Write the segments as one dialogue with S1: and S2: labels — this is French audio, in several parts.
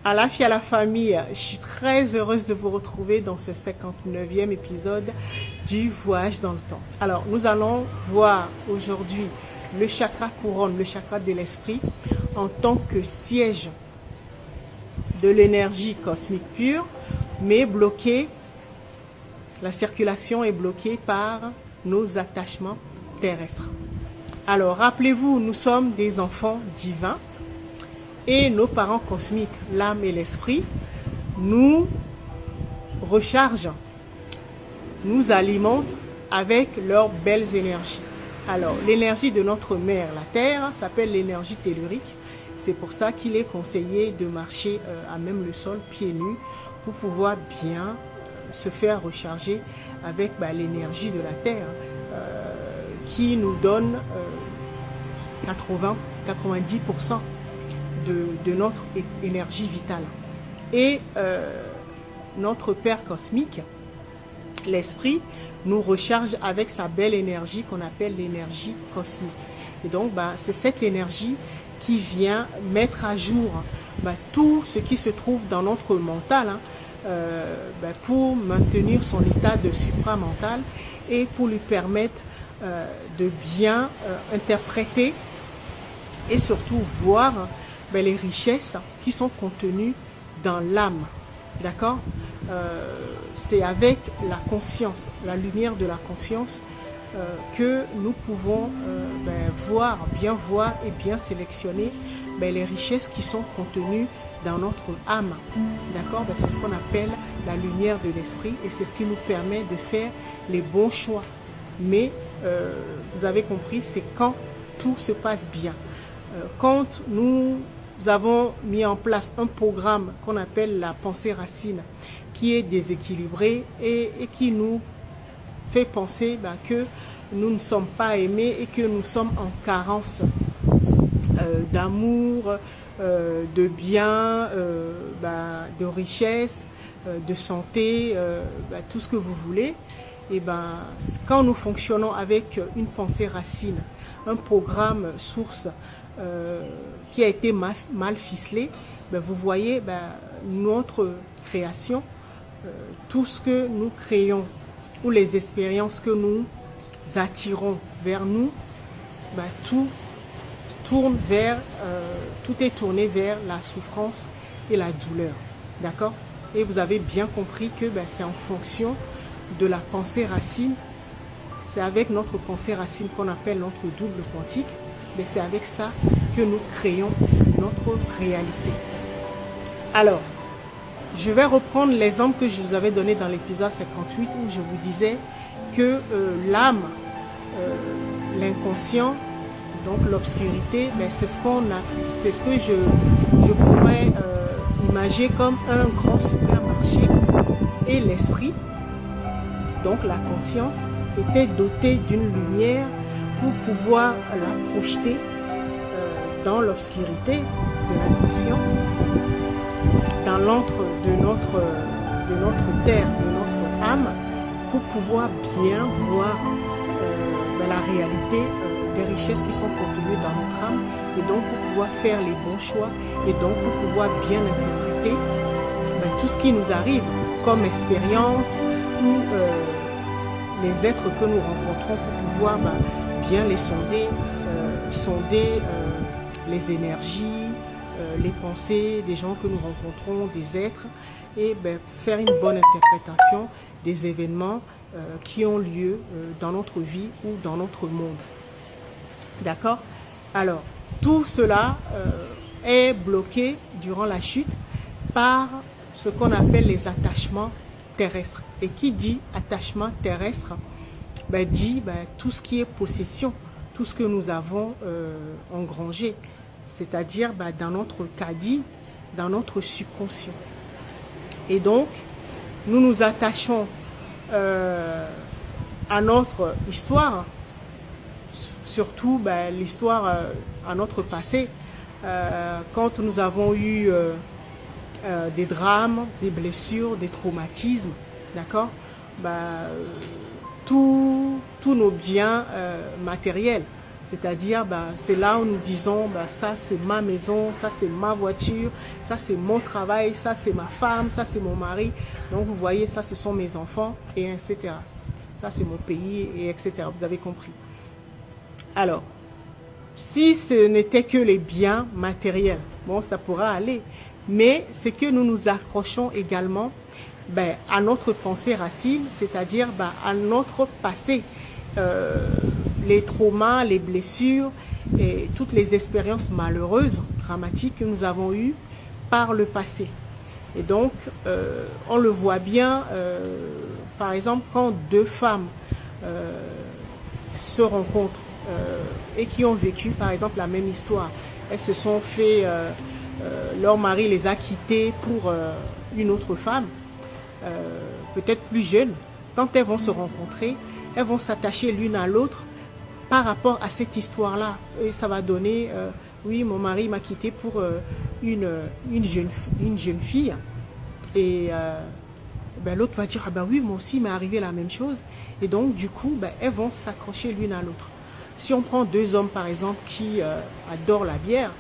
S1: À la fille, à la famille, je suis très heureuse de vous retrouver dans ce 59e épisode du voyage dans le temps. Alors, nous allons voir aujourd'hui le chakra couronne, le chakra de l'esprit, en tant que siège de l'énergie cosmique pure, mais bloqué, la circulation est bloquée par nos attachements terrestres. Alors, rappelez-vous, nous sommes des enfants divins. Et nos parents cosmiques, l'âme et l'esprit, nous rechargent, nous alimentent avec leurs belles énergies. Alors, l'énergie de notre mère, la Terre, s'appelle l'énergie tellurique. C'est pour ça qu'il est conseillé de marcher à même le sol, pieds nus, pour pouvoir bien se faire recharger avec l'énergie de la Terre, qui nous donne 90% de notre énergie vitale. Et notre Père cosmique, l'esprit, nous recharge avec sa belle énergie qu'on appelle l'énergie cosmique. Et donc, c'est cette énergie qui vient mettre à jour tout ce qui se trouve dans notre mental, pour maintenir son état de supramental et pour lui permettre de bien interpréter et surtout voir les richesses qui sont contenues dans l'âme. D'accord? C'est avec la conscience, la lumière de la conscience, que nous pouvons bien voir et bien sélectionner les richesses qui sont contenues dans notre âme. D'accord? C'est ce qu'on appelle la lumière de l'esprit et c'est ce qui nous permet de faire les bons choix. Mais vous avez compris, c'est quand tout se passe bien. Quand nous avons mis en place un programme qu'on appelle la pensée racine, qui est déséquilibré et qui nous fait penser que nous ne sommes pas aimés et que nous sommes en carence d'amour, de bien, de richesse, de santé, tout ce que vous voulez. Et quand nous fonctionnons avec une pensée racine, un programme source qui a été mal ficelé, vous voyez notre création, tout ce que nous créons ou les expériences que nous attirons vers nous, tout est tourné vers la souffrance et la douleur. D'accord? Et vous avez bien compris que c'est en fonction de la pensée racine, c'est avec notre pensée racine qu'on appelle notre double quantique, mais c'est avec ça que nous créons notre réalité. Alors, je vais reprendre l'exemple que je vous avais donné dans l'épisode 58 où je vous disais que l'âme, l'inconscient, donc l'obscurité, c'est ce que je pourrais imaginer comme un grand supermarché, et l'esprit, donc la conscience, était doté d'une lumière pour pouvoir la projeter dans l'obscurité de l'inconscient, dans l'antre de notre terre, de notre âme, pour pouvoir bien voir la réalité des richesses qui sont contenues dans notre âme, et donc pour pouvoir faire les bons choix, et donc pour pouvoir bien interpréter tout ce qui nous arrive comme expérience ou les êtres que nous rencontrons, pour pouvoir bien les sonder, les énergies, les pensées des gens que nous rencontrons, des êtres, et faire une bonne interprétation des événements qui ont lieu dans notre vie ou dans notre monde. D'accord? Alors, tout cela est bloqué durant la chute par ce qu'on appelle les attachements terrestres. Et qui dit attachement terrestre, dit tout ce qui est possession, tout ce que nous avons engrangé, c'est-à-dire dans notre caddie, dans notre subconscient. Et donc, nous nous attachons à notre histoire, surtout l'histoire à notre passé, quand nous avons eu des drames, des blessures, des traumatismes, d'accord, tous nos biens matériels, C'est-à-dire, c'est là où nous disons, ça c'est ma maison, ça c'est ma voiture, ça c'est mon travail, ça c'est ma femme, ça c'est mon mari. Donc vous voyez, ça ce sont mes enfants, et etc. Ça c'est mon pays, et etc. Vous avez compris. Alors, si ce n'était que les biens matériels, bon, ça pourra aller. Mais c'est que nous nous accrochons également à notre pensée racine, c'est-à-dire à notre passé. Les traumas, les blessures et toutes les expériences malheureuses, dramatiques que nous avons eues par le passé. Et donc, on le voit bien, par exemple, quand deux femmes se rencontrent et qui ont vécu, par exemple, la même histoire. Elles se sont fait, leur mari les a quittées pour une autre femme, peut-être plus jeune. Quand elles vont se rencontrer, elles vont s'attacher l'une à l'autre par rapport à cette histoire-là. Et ça va donner, oui, mon mari m'a quitté pour une jeune fille. Et l'autre va dire, oui, moi aussi, il m'est arrivé la même chose. Et donc, du coup, elles vont s'accrocher l'une à l'autre. Si on prend deux hommes, par exemple, qui adorent la bière,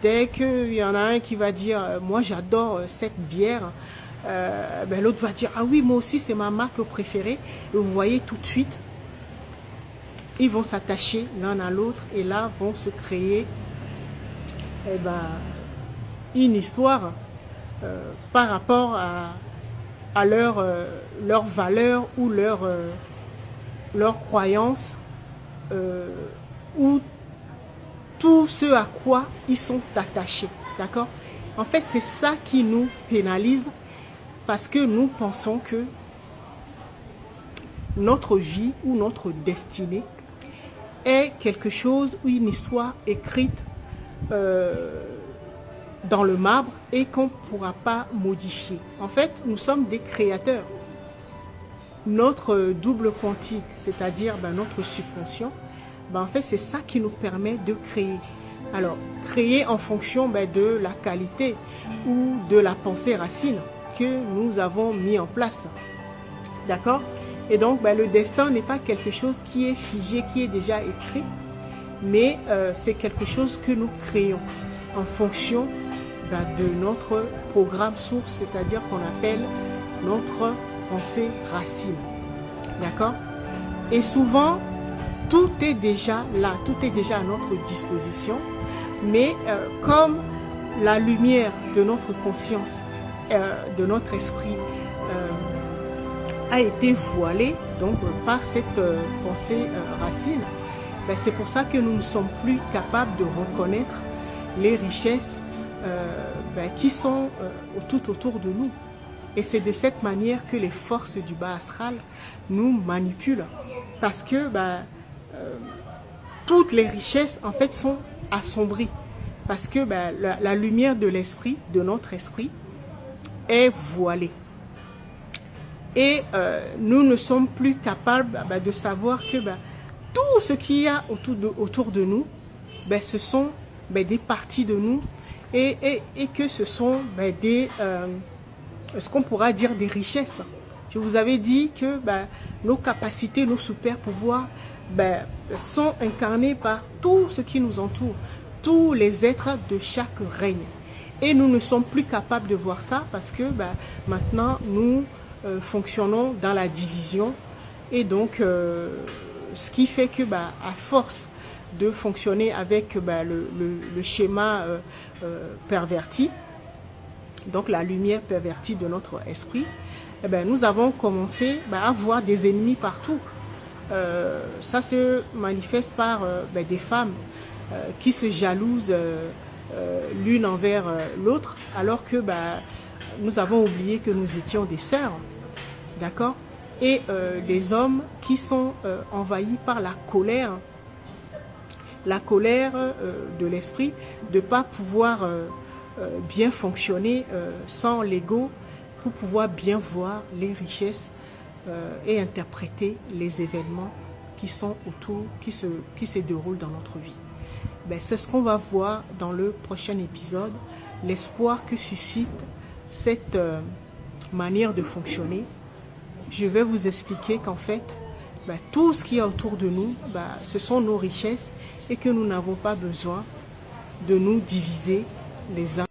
S1: dès qu'il y en a un qui va dire, moi, j'adore cette bière, l'autre va dire, ah oui, moi aussi, c'est ma marque préférée. Et vous voyez tout de suite, ils vont s'attacher l'un à l'autre et là vont se créer une histoire par rapport à leur valeur ou leur croyance ou tout ce à quoi ils sont attachés. D'accord? En fait, c'est ça qui nous pénalise parce que nous pensons que notre vie ou notre destinée est quelque chose ou une histoire écrite dans le marbre et qu'on ne pourra pas modifier. En fait, nous sommes des créateurs. Notre double quantique, c'est-à-dire notre subconscient, en fait, c'est ça qui nous permet de créer. Alors, créer en fonction de la qualité ou de la pensée racine que nous avons mis en place. D'accord? Et donc, le destin n'est pas quelque chose qui est figé, qui est déjà écrit, mais c'est quelque chose que nous créons en fonction de notre programme source, c'est-à-dire qu'on appelle notre pensée racine. D'accord? Et souvent, tout est déjà là, tout est déjà à notre disposition, mais comme la lumière de notre conscience, de notre esprit, a été voilée donc par cette pensée racine, c'est pour ça que nous ne sommes plus capables de reconnaître les richesses qui sont tout autour de nous. Et c'est de cette manière que les forces du bas astral nous manipulent. Parce que toutes les richesses en fait sont assombries. Parce que la lumière de l'esprit, de notre esprit, est voilée. Et nous ne sommes plus capables de savoir que tout ce qu'il y a autour de nous, ce sont des parties de nous et que ce sont ce qu'on pourra dire des richesses. Je vous avais dit que nos capacités, nos super pouvoirs sont incarnés par tout ce qui nous entoure, tous les êtres de chaque règne. Et nous ne sommes plus capables de voir ça parce que maintenant nous fonctionnons dans la division et donc ce qui fait que à force de fonctionner avec le schéma perverti, donc la lumière pervertie de notre esprit, nous avons commencé à voir des ennemis partout. Ça se manifeste par des femmes qui se jalousent l'une envers l'autre alors que nous avons oublié que nous étions des sœurs. D'accord? Et les hommes qui sont envahis par la colère de l'esprit, de ne pas pouvoir bien fonctionner sans l'ego pour pouvoir bien voir les richesses et interpréter les événements qui sont autour, qui se déroulent dans notre vie. C'est ce qu'on va voir dans le prochain épisode, l'espoir que suscite cette manière de fonctionner. Je vais vous expliquer qu'en fait, tout ce qui est autour de nous, ce sont nos richesses et que nous n'avons pas besoin de nous diviser les uns